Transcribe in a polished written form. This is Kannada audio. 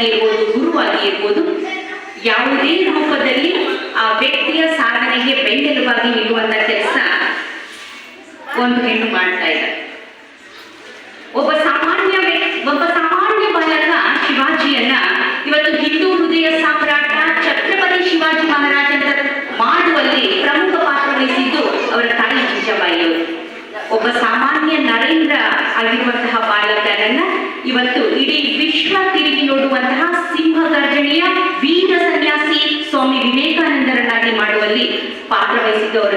ಇರ್ಬೋದು, ಗುರುವಾಗಿ ಇರ್ಬೋದು, ಯಾವುದೇ ರೂಪದಲ್ಲಿ ಆ ವ್ಯಕ್ತಿಯ ಸಾಧನೆಗೆ ಬೆನ್ನೆಲುಬಾಗಿ ನಿಲ್ಲುವಂತ ಕೆಲಸ ಒಂದು ಹೆಣ್ಣು ಮಾಡ್ತಾ ಇದ್ದಾರೆ. ಒಬ್ಬ ಸಾಮಾನ್ಯ ಬಾಲಕ ಶಿವಾಜಿಯನ್ನ ಇವತ್ತು ಹಿಂದೂ ಹೃದಯ ಸಾಮ್ರಾಟ ಛತ್ರಪತಿ ಶಿವಾಜಿ ಮಹಾರಾಜನ ಮಾಡುವಲ್ಲಿ ಪ್ರಮುಖ ಪಾತ್ರ ವಹಿಸಿದ್ದು ಅವರ ತಾಯಿ ಜಿಜಾಬಾಯಿಯವರು. ಒಬ್ಬ ಸಾಮಾನ್ಯ ನರೇಂದ್ರ ಆಗಿರುವಂತಹ ಬಾಲಕನನ್ನ ಇವತ್ತು ಇಡೀ ವಿಶ್ವ ತಿರುಗಿ ನೋಡುವಂತಹ ಸಿಂಹಗರ್ಜನೆಯ ವೀರ ಸನ್ಯಾಸಿ ಸ್ವಾಮಿ ವಿವೇಕಾನಂದರನ್ನಾಗಿ ಮಾಡುವಲ್ಲಿ ಪಾತ್ರ ವಹಿಸಿದ್ದು ಅವರ